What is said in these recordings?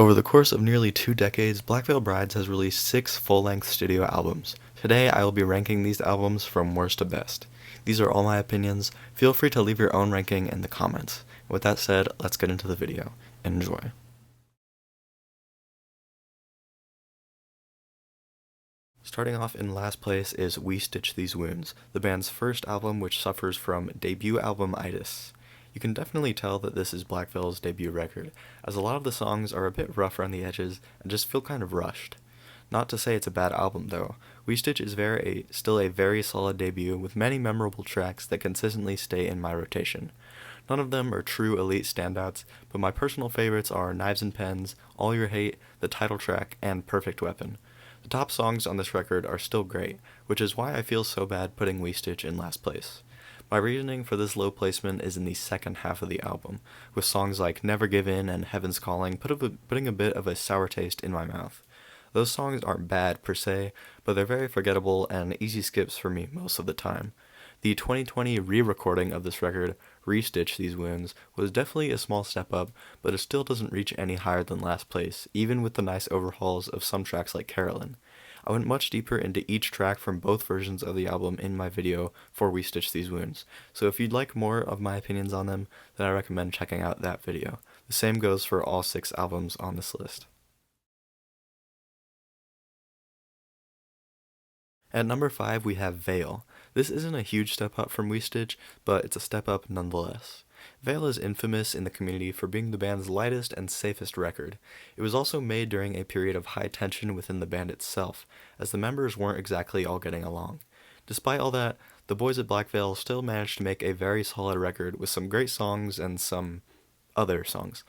Over the course of nearly 2 decades, Black Veil Brides has released 6 full-length studio albums. Today, I will be ranking these albums from worst to best. These are all my opinions. Feel free to leave your own ranking in the comments. With that said, let's get into the video. Enjoy. Starting off in last place is We Stitch These Wounds, the band's first album which suffers from debut album-itis. You can definitely tell that this is Black Veil's debut record, as a lot of the songs are a bit rough around the edges and just feel kind of rushed. Not to say it's a bad album though. We Stitch is still a very solid debut with many memorable tracks that consistently stay in my rotation. None of them are true elite standouts, but my personal favorites are Knives and Pens, All Your Hate, the title track, and Perfect Weapon. The top songs on this record are still great, which is why I feel so bad putting We Stitch in last place. My reasoning for this low placement is in the second half of the album, with songs like Never Give In and Heaven's Calling putting a bit of a sour taste in my mouth. Those songs aren't bad per se, but they're very forgettable and easy skips for me most of the time. The 2020 re-recording of this record, Restitch These Wounds, was definitely a small step up, but it still doesn't reach any higher than last place, even with the nice overhauls of some tracks like Carolyn. I went much deeper into each track from both versions of the album in my video for We Stitch These Wounds, so if you'd like more of my opinions on them, then I recommend checking out that video. The same goes for all 6 albums on this list. At number 5 we have Veil. This isn't a huge step up from We Stitch, but it's a step up nonetheless. Veil is infamous in the community for being the band's lightest and safest record. It was also made during a period of high tension within the band itself, as the members weren't exactly all getting along. Despite all that, the boys at Black Veil still managed to make a very solid record with some great songs and some other songs.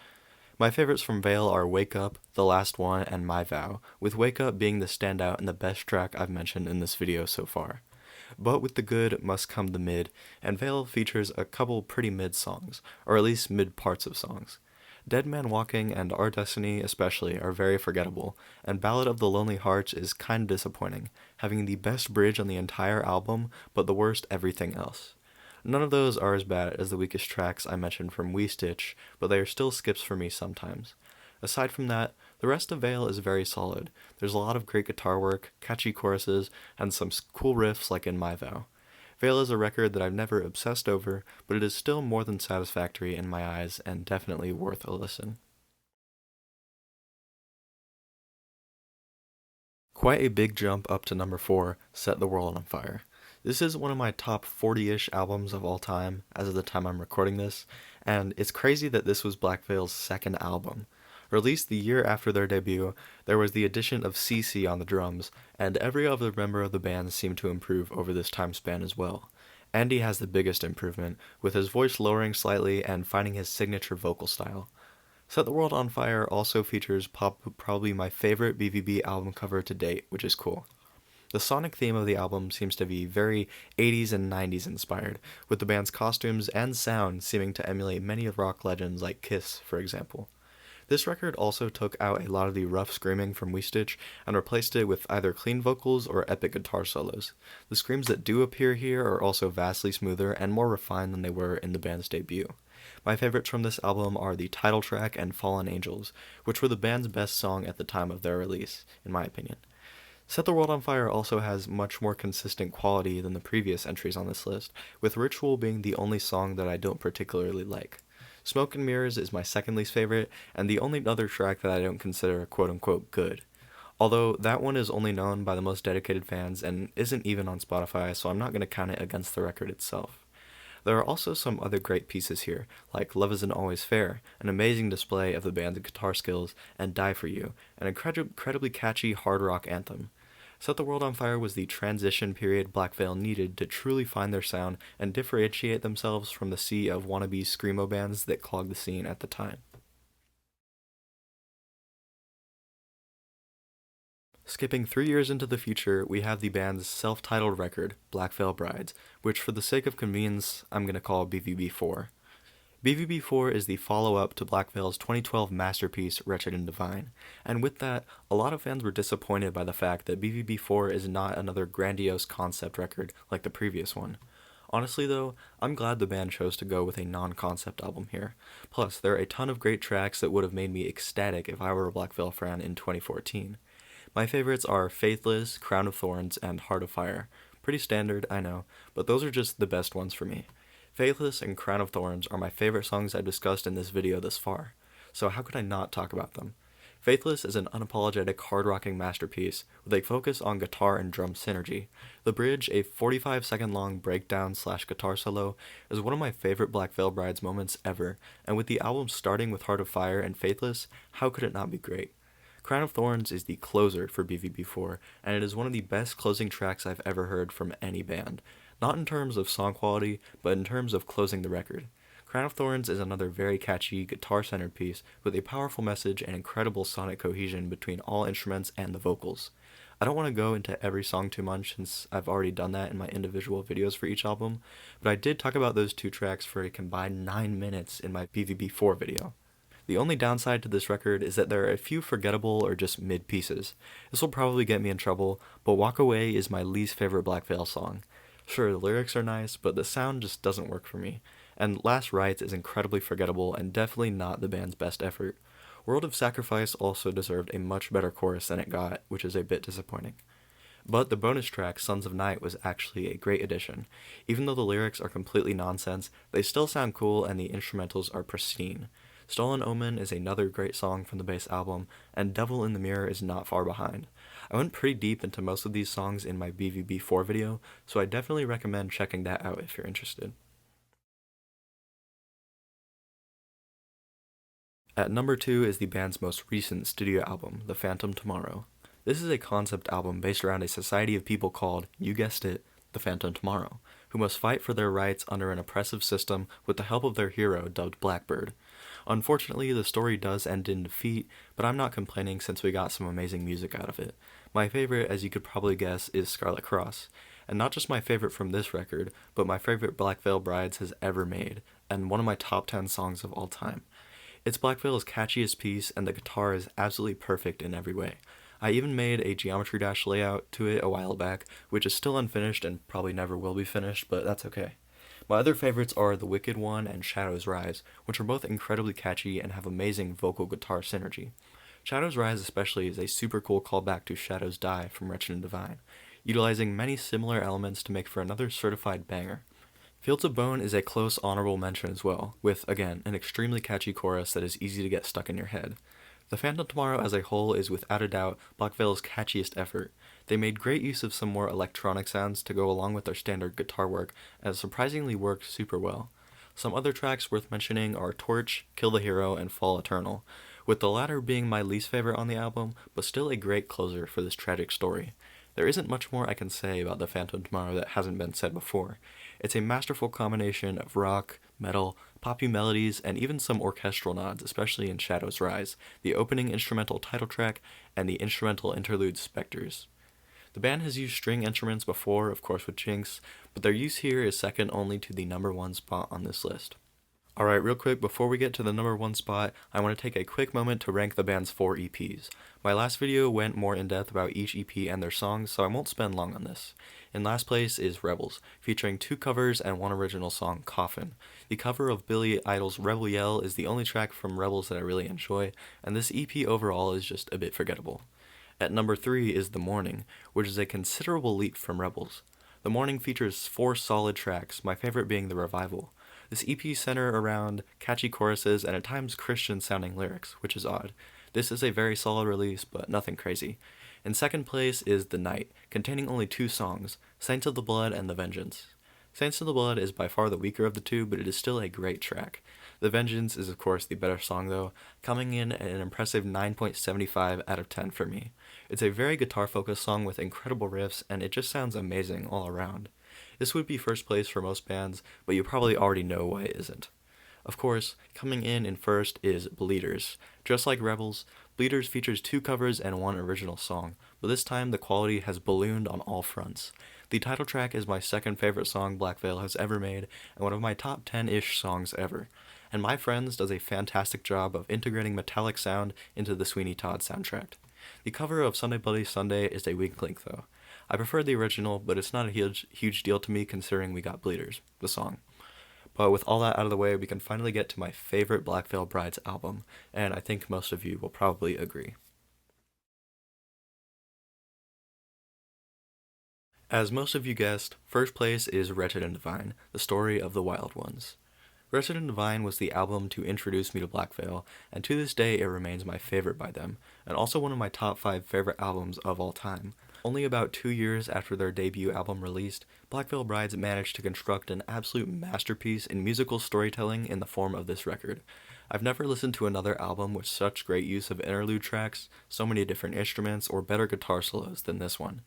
My favorites from Veil are Wake Up, The Last One, and My Vow, with Wake Up being the standout and the best track I've mentioned in this video so far. But with the good must come the mid, and Veil features a couple pretty mid songs, or at least mid parts of songs. Dead Man Walking and Our Destiny especially are very forgettable, and Ballad of the Lonely Hearts is kinda disappointing, having the best bridge on the entire album, but the worst everything else. None of those are as bad as the weakest tracks I mentioned from We Stitch, but they are still skips for me sometimes. Aside from that, the rest of Veil is very solid. There's a lot of great guitar work, catchy choruses, and some cool riffs like in My Vow. Veil is a record that I've never obsessed over, but it is still more than satisfactory in my eyes and definitely worth a listen. Quite a big jump up to number 4, Set the World on Fire. This is one of my top 40-ish albums of all time, as of the time I'm recording this, and it's crazy that this was Black Veil's second album. Released the year after their debut, there was the addition of CC on the drums, and every other member of the band seemed to improve over this time span as well. Andy has the biggest improvement, with his voice lowering slightly and finding his signature vocal style. Set the World on Fire also features probably my favorite BVB album cover to date, which is cool. The sonic theme of the album seems to be very 80s and 90s inspired, with the band's costumes and sound seeming to emulate many rock legends like Kiss, for example. This record also took out a lot of the rough screaming from We Stitch and replaced it with either clean vocals or epic guitar solos. The screams that do appear here are also vastly smoother and more refined than they were in the band's debut. My favorites from this album are the title track and Fallen Angels, which were the band's best song at the time of their release, in my opinion. Set the World on Fire also has much more consistent quality than the previous entries on this list, with Ritual being the only song that I don't particularly like. Smoke and Mirrors is my second least favorite, and the only other track that I don't consider quote-unquote good. Although that one is only known by the most dedicated fans and isn't even on Spotify, so I'm not going to count it against the record itself. There are also some other great pieces here, like Love Isn't Always Fair, an amazing display of the band's guitar skills, and Die For You, an incredibly catchy hard rock anthem. Set the World on Fire was the transition period Black Veil needed to truly find their sound and differentiate themselves from the sea of wannabe screamo bands that clogged the scene at the time. Skipping 3 years into the future, we have the band's self-titled record, Black Veil Brides, which for the sake of convenience, I'm going to call BVB4. BVB4 is the follow-up to Black Veil's 2012 masterpiece, Wretched and Divine, and with that, a lot of fans were disappointed by the fact that BVB4 is not another grandiose concept record like the previous one. Honestly though, I'm glad the band chose to go with a non-concept album here. Plus, there are a ton of great tracks that would have made me ecstatic if I were a Black Veil fan in 2014. My favorites are Faithless, Crown of Thorns, and Heart of Fire. Pretty standard, I know, but those are just the best ones for me. Faithless and Crown of Thorns are my favorite songs I've discussed in this video thus far, so how could I not talk about them? Faithless is an unapologetic hard-rocking masterpiece with a focus on guitar and drum synergy. The bridge, a 45-second long breakdown slash guitar solo, is one of my favorite Black Veil Brides moments ever, and with the album starting with Heart of Fire and Faithless, how could it not be great? Crown of Thorns is the closer for BVB4, and it is one of the best closing tracks I've ever heard from any band. Not in terms of song quality, but in terms of closing the record. Crown of Thorns is another very catchy, guitar-centered piece with a powerful message and incredible sonic cohesion between all instruments and the vocals. I don't want to go into every song too much since I've already done that in my individual videos for each album, but I did talk about those two tracks for a combined 9 minutes in my BVB4 video. The only downside to this record is that there are a few forgettable or just mid pieces. This will probably get me in trouble, but Walk Away is my least favorite Black Veil song. Sure, the lyrics are nice, but the sound just doesn't work for me. And Last Rites is incredibly forgettable and definitely not the band's best effort. World of Sacrifice also deserved a much better chorus than it got, which is a bit disappointing. But the bonus track, Sons of Night, was actually a great addition. Even though the lyrics are completely nonsense, they still sound cool and the instrumentals are pristine. Stolen Omen is another great song from the base album, and Devil in the Mirror is not far behind. I went pretty deep into most of these songs in my BVB4 video, so I definitely recommend checking that out if you're interested. At number 2 is the band's most recent studio album, The Phantom Tomorrow. This is a concept album based around a society of people called, you guessed it, the Phantom Tomorrow, who must fight for their rights under an oppressive system with the help of their hero dubbed Blackbird. Unfortunately, the story does end in defeat, but I'm not complaining since we got some amazing music out of it. My favorite, as you could probably guess, is Scarlet Cross, and not just my favorite from this record, but my favorite Black Veil Brides has ever made, and one of my top 10 songs of all time. It's Black Veil's catchiest piece, and the guitar is absolutely perfect in every way. I even made a Geometry Dash layout to it a while back, which is still unfinished and probably never will be finished, but that's okay. My other favorites are The Wicked One and Shadows Rise, which are both incredibly catchy and have amazing vocal guitar synergy. Shadows Rise especially is a super cool callback to Shadows Die from Wretched and Divine, utilizing many similar elements to make for another certified banger. Fields of Bone is a close honorable mention as well, with, again, an extremely catchy chorus that is easy to get stuck in your head. The Phantom Tomorrow as a whole is without a doubt Black Veil's catchiest effort. They made great use of some more electronic sounds to go along with their standard guitar work, and surprisingly worked super well. Some other tracks worth mentioning are Torch, Kill the Hero, and Fall Eternal, with the latter being my least favorite on the album, but still a great closer for this tragic story. There isn't much more I can say about The Phantom Tomorrow that hasn't been said before. It's a masterful combination of rock, metal, poppy melodies, and even some orchestral nods, especially in Shadows Rise, the opening instrumental title track, and the instrumental interlude Spectres. The band has used string instruments before, of course with Jinx, but their use here is second only to the number 1 spot on this list. Alright, real quick, before we get to the number 1 spot, I want to take a quick moment to rank the band's 4 EPs. My last video went more in depth about each EP and their songs, so I won't spend long on this. In last place is Rebels, featuring 2 covers and 1 original song, Coffin. The cover of Billy Idol's Rebel Yell is the only track from Rebels that I really enjoy, and this EP overall is just a bit forgettable. At number 3 is The Morning, which is a considerable leap from Rebels. The Morning features 4 solid tracks, my favorite being The Revival. This EP centers around catchy choruses and at times Christian-sounding lyrics, which is odd. This is a very solid release, but nothing crazy. In second place is The Night, containing only 2 songs, Saints of the Blood and The Vengeance. Saints of the Blood is by far the weaker of the 2, but it is still a great track. The Vengeance is of course the better song though, coming in at an impressive 9.75 out of 10 for me. It's a very guitar-focused song with incredible riffs, and it just sounds amazing all around. This would be first place for most bands, but you probably already know why it isn't. Of course, coming in first is Bleeders. Just like Rebels, Bleeders features 2 covers and 1 original song, but this time the quality has ballooned on all fronts. The title track is my second favorite song Black Veil has ever made, and one of my top 10-ish songs ever. And My Friends does a fantastic job of integrating metallic sound into the Sweeney Todd soundtrack. The cover of Sunday Bloody Sunday is a weak link though. I prefer the original, but it's not a huge deal to me considering we got Bleeders, the song. But with all that out of the way, we can finally get to my favorite Black Veil Brides album, and I think most of you will probably agree. As most of you guessed, first place is Wretched and Divine, the story of the Wild Ones. Wretched and Divine was the album to introduce me to Black Veil, and to this day it remains my favorite by them, and also one of my top 5 favorite albums of all time. Only about 2 years after their debut album released, Black Veil Brides managed to construct an absolute masterpiece in musical storytelling in the form of this record. I've never listened to another album with such great use of interlude tracks, so many different instruments, or better guitar solos than this one.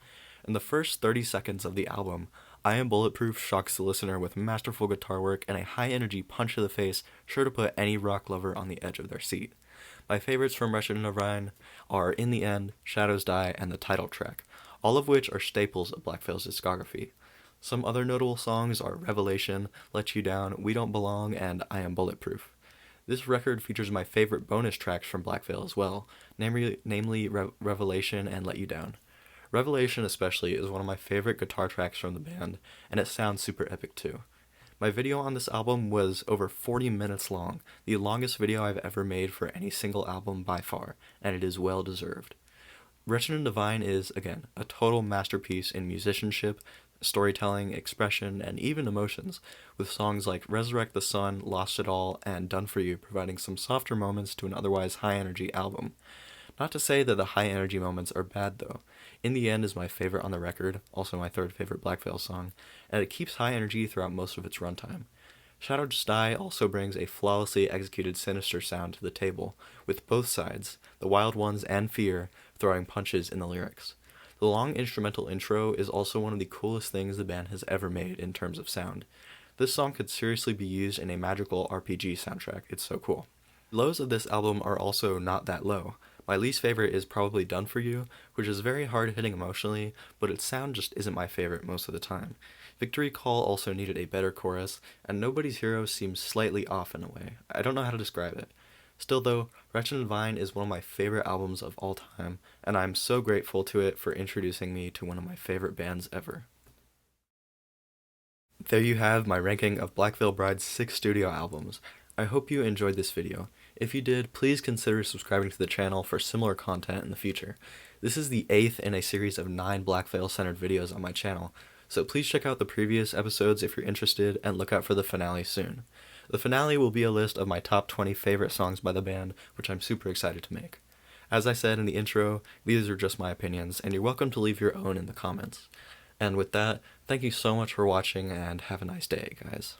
In the first 30 seconds of the album, I Am Bulletproof shocks the listener with masterful guitar work and a high-energy punch to the face sure to put any rock lover on the edge of their seat. My favorites from Wretched and Divine are In the End, Shadows Die, and the title track, all of which are staples of Black Veil's discography. Some other notable songs are Revelation, Let You Down, We Don't Belong, and I Am Bulletproof. This record features my favorite bonus tracks from Black Veil as well, namely Revelation and Let You Down. Revelation especially is one of my favorite guitar tracks from the band, and it sounds super epic too. My video on this album was over 40 minutes long, the longest video I've ever made for any single album by far, and it is well deserved. Wretched and Divine is, again, a total masterpiece in musicianship, storytelling, expression, and even emotions, with songs like Resurrect the Sun, Lost It All, and Done For You providing some softer moments to an otherwise high-energy album. Not to say that the high-energy moments are bad, though. In the End is my favorite on the record, also my third favorite Black Veil song, and it keeps high energy throughout most of its runtime. Shadows Die also brings a flawlessly executed sinister sound to the table, with both sides, the Wild Ones and Fear, throwing punches in the lyrics. The long instrumental intro is also one of the coolest things the band has ever made in terms of sound. This song could seriously be used in a magical RPG soundtrack, it's so cool. Lows of this album are also not that low. My least favorite is probably Done For You, which is very hard-hitting emotionally, but its sound just isn't my favorite most of the time. Victory Call also needed a better chorus, and Nobody's Hero seems slightly off in a way. I don't know how to describe it. Still though, Wretched and Divine is one of my favorite albums of all time, and I'm so grateful to it for introducing me to one of my favorite bands ever. There you have my ranking of Black Veil Bride's 6 studio albums. I hope you enjoyed this video. If you did, please consider subscribing to the channel for similar content in the future. This is the 8th in a series of 9 Black Veil-centered videos on my channel, so please check out the previous episodes if you're interested, and look out for the finale soon. The finale will be a list of my top 20 favorite songs by the band, which I'm super excited to make. As I said in the intro, these are just my opinions, and you're welcome to leave your own in the comments. And with that, thank you so much for watching, and have a nice day, guys.